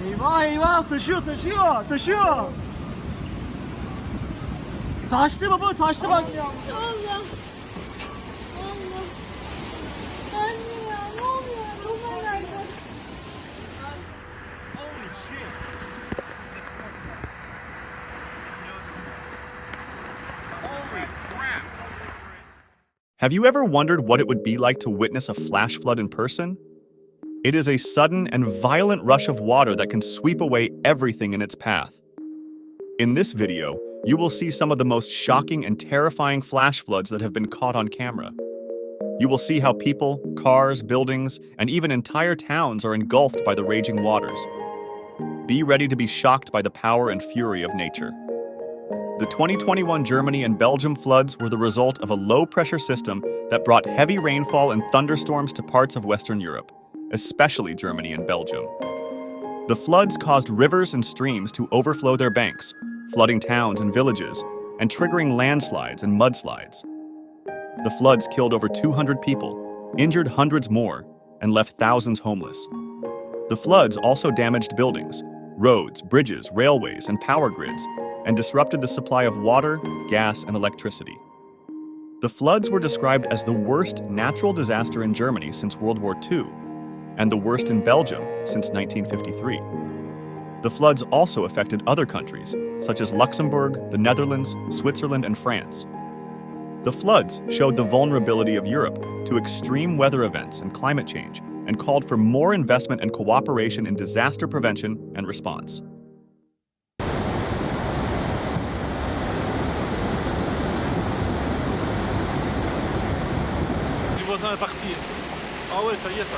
Eyvah eyvah taşıyor taşıyor taşıyor. Taştı baba taştı bak. Allah. Allah. Anne ya ne oluyor? Baba nerede? Have you ever wondered what it would be like to witness a flash flood in person? It is a sudden and violent rush of water that can sweep away everything in its path. In this video, you will see some of the most shocking and terrifying flash floods that have been caught on camera. You will see how people, cars, buildings, and even entire towns are engulfed by the raging waters. Be ready to be shocked by the power and fury of nature. The 2021 Germany and Belgium floods were the result of a low-pressure system that brought heavy rainfall and thunderstorms to parts of Western Europe, especially Germany and Belgium. The floods caused rivers and streams to overflow their banks, flooding towns and villages, and triggering landslides and mudslides. The floods killed over 200 people, injured hundreds more, and left thousands homeless. The floods also damaged buildings, roads, bridges, railways, and power grids, and disrupted the supply of water, gas, and electricity. The floods were described as the worst natural disaster in Germany since World War II, and the worst in Belgium since 1953. The floods also affected other countries, such as Luxembourg, the Netherlands, Switzerland, and France. The floods showed the vulnerability of Europe to extreme weather events and climate change, and called for more investment and cooperation in disaster prevention and response. Le voisin est parti. Ah ouais, ça y est, ça.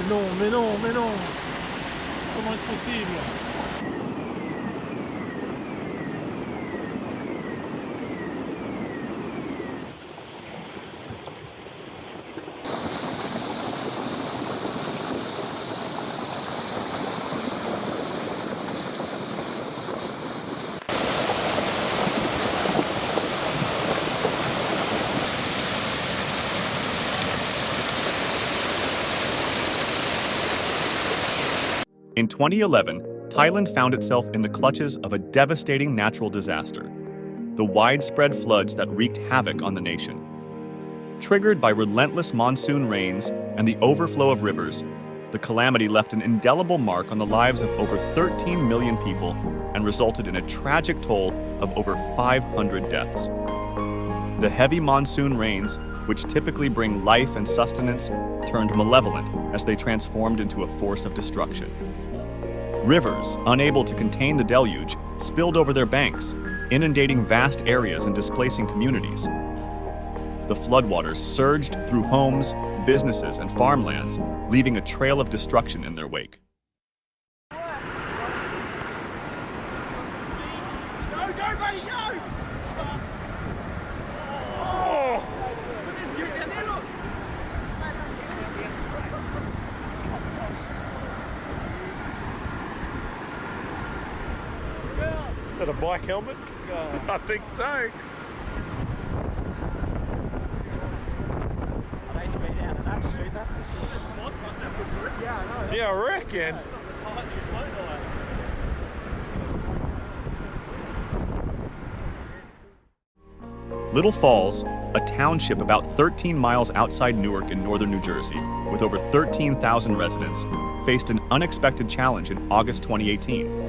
Mais non. Comment est-ce possible? In 2011, Thailand found itself in the clutches of a devastating natural disaster, the widespread floods that wreaked havoc on the nation. Triggered by relentless monsoon rains and the overflow of rivers, the calamity left an indelible mark on the lives of over 13 million people and resulted in a tragic toll of over 500 deaths. The heavy monsoon rains, which typically bring life and sustenance, turned malevolent as they transformed into a force of destruction. Rivers, unable to contain the deluge, spilled over their banks, inundating vast areas and displacing communities. The floodwaters surged through homes, businesses, and farmlands, leaving a trail of destruction in their wake. Is that a bike helmet? I think so. Yeah, I reckon. Little Falls, a township about 13 miles outside Newark in northern New Jersey, with over 13,000 residents, faced an unexpected challenge in August 2018.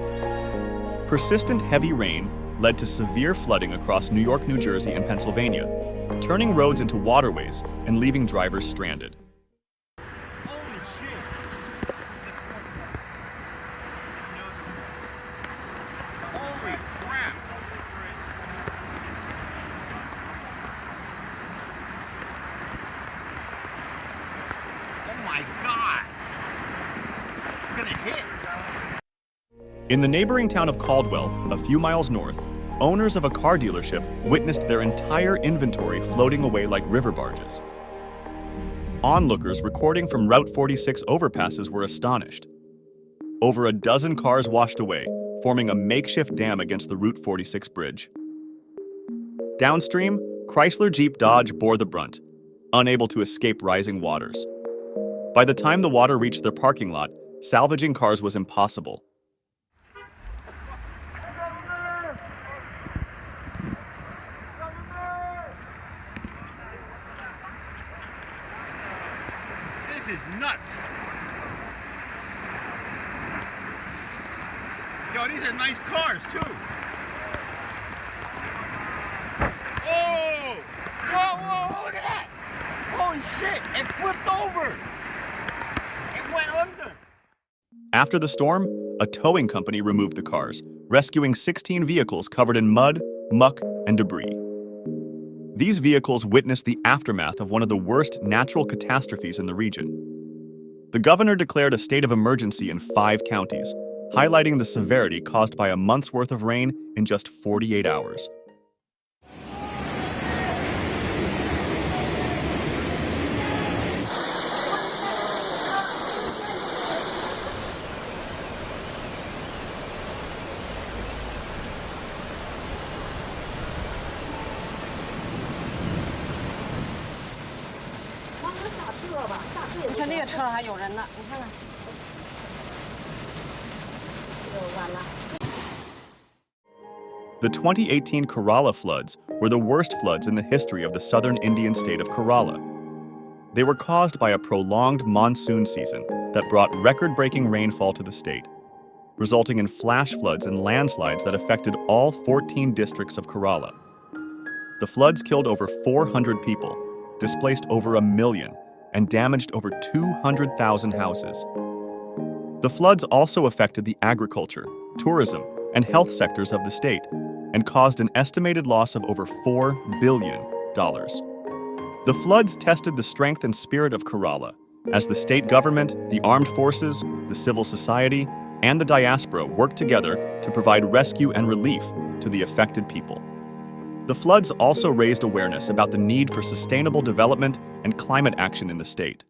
Persistent heavy rain led to severe flooding across New York, New Jersey, and Pennsylvania, turning roads into waterways and leaving drivers stranded. In the neighboring town of Caldwell, a few miles north, owners of a car dealership witnessed their entire inventory floating away like river barges. Onlookers recording from Route 46 overpasses were astonished. Over a dozen cars washed away, forming a makeshift dam against the Route 46 bridge. Downstream, Chrysler Jeep Dodge bore the brunt, unable to escape rising waters. By the time the water reached their parking lot, salvaging cars was impossible. This is nuts. Yo, these are nice cars too. Oh! Whoa, whoa, look at that! Holy shit, it flipped over! It went under! After the storm, a towing company removed the cars, rescuing 16 vehicles covered in mud, muck, and debris. These vehicles witnessed the aftermath of one of the worst natural catastrophes in the region. The governor declared a state of emergency in 5 counties, highlighting the severity caused by a month's worth of rain in just 48 hours. The 2018 Kerala floods were the worst floods in the history of the southern Indian state of Kerala. They were caused by a prolonged monsoon season that brought record-breaking rainfall to the state, resulting in flash floods and landslides that affected all 14 districts of Kerala. The floods killed over 400 people, displaced over 1 million, and damaged over 200,000 houses. The floods also affected the agriculture, tourism, and health sectors of the state, and caused an estimated loss of over $4 billion. The floods tested the strength and spirit of Kerala, as the state government, the armed forces, the civil society, and the diaspora worked together to provide rescue and relief to the affected people. The floods also raised awareness about the need for sustainable development and climate action in the state.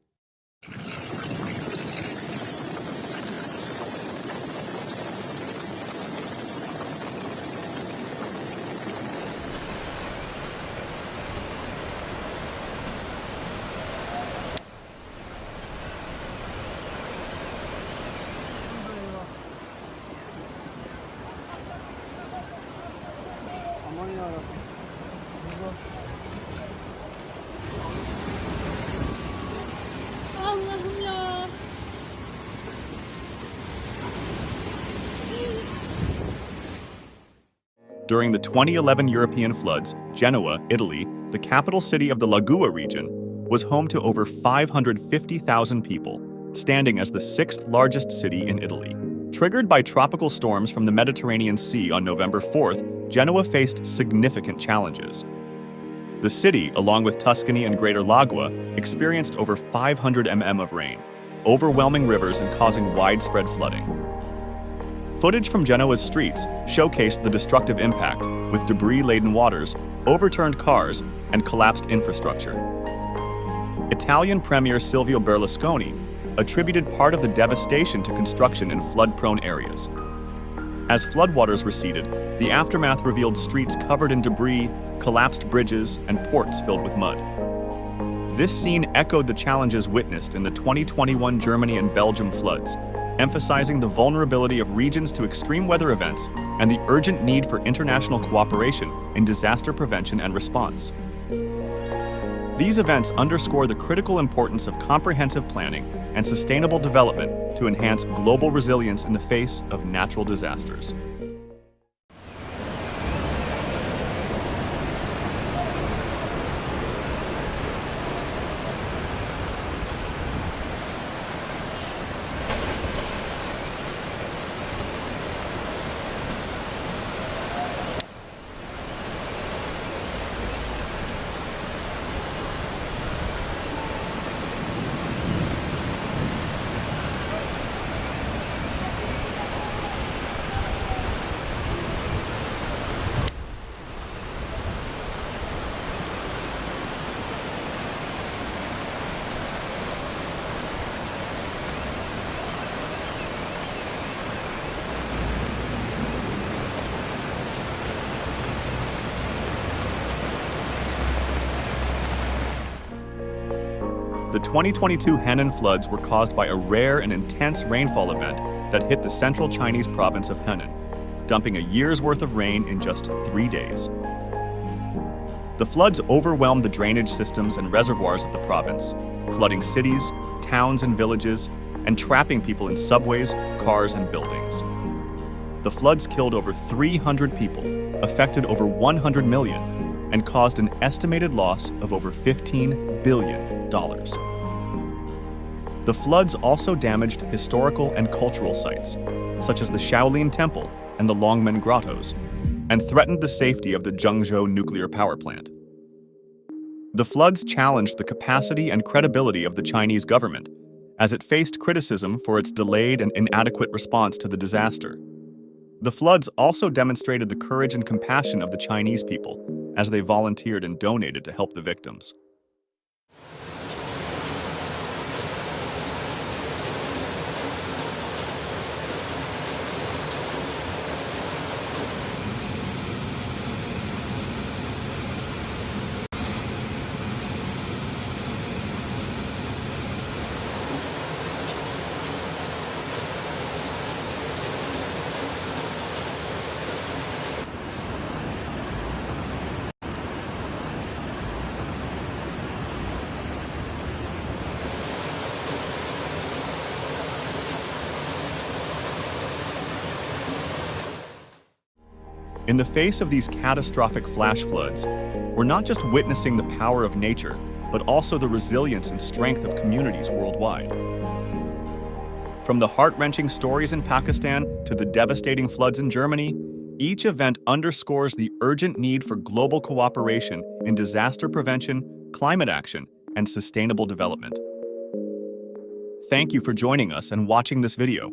Allah'ım ya. During the 2011 European floods, Genoa, Italy, the capital city of the Laguna region, was home to over 550,000 people, standing as the 6th largest city in Italy. Triggered by tropical storms from the Mediterranean Sea on November 4th, Genoa faced significant challenges. The city, along with Tuscany and Greater Laguna, experienced over 500 mm of rain, overwhelming rivers and causing widespread flooding. Footage from Genoa's streets showcased the destructive impact, with debris-laden waters, overturned cars, and collapsed infrastructure. Italian Premier Silvio Berlusconi attributed part of the devastation to construction in flood-prone areas. As floodwaters receded, the aftermath revealed streets covered in debris, collapsed bridges, and ports filled with mud. This scene echoed the challenges witnessed in the 2021 Germany and Belgium floods, emphasizing the vulnerability of regions to extreme weather events and the urgent need for international cooperation in disaster prevention and response. These events underscore the critical importance of comprehensive planning and sustainable development to enhance global resilience in the face of natural disasters. 2022 Henan floods were caused by a rare and intense rainfall event that hit the central Chinese province of Henan, dumping a year's worth of rain in just 3 days. The floods overwhelmed the drainage systems and reservoirs of the province, flooding cities, towns, and villages, and trapping people in subways, cars, and buildings. The floods killed over 300 people, affected over 100 million, and caused an estimated loss of over $15 billion. The floods also damaged historical and cultural sites, such as the Shaolin Temple and the Longmen Grottos, and threatened the safety of the Zhengzhou nuclear power plant. The floods challenged the capacity and credibility of the Chinese government, as it faced criticism for its delayed and inadequate response to the disaster. The floods also demonstrated the courage and compassion of the Chinese people, as they volunteered and donated to help the victims. In the face of these catastrophic flash floods, we're not just witnessing the power of nature, but also the resilience and strength of communities worldwide. From the heart-wrenching stories in Pakistan to the devastating floods in Germany, each event underscores the urgent need for global cooperation in disaster prevention, climate action, and sustainable development. Thank you for joining us and watching this video.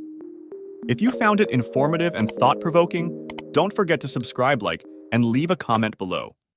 If you found it informative and thought-provoking, don't forget to subscribe, like, and leave a comment below.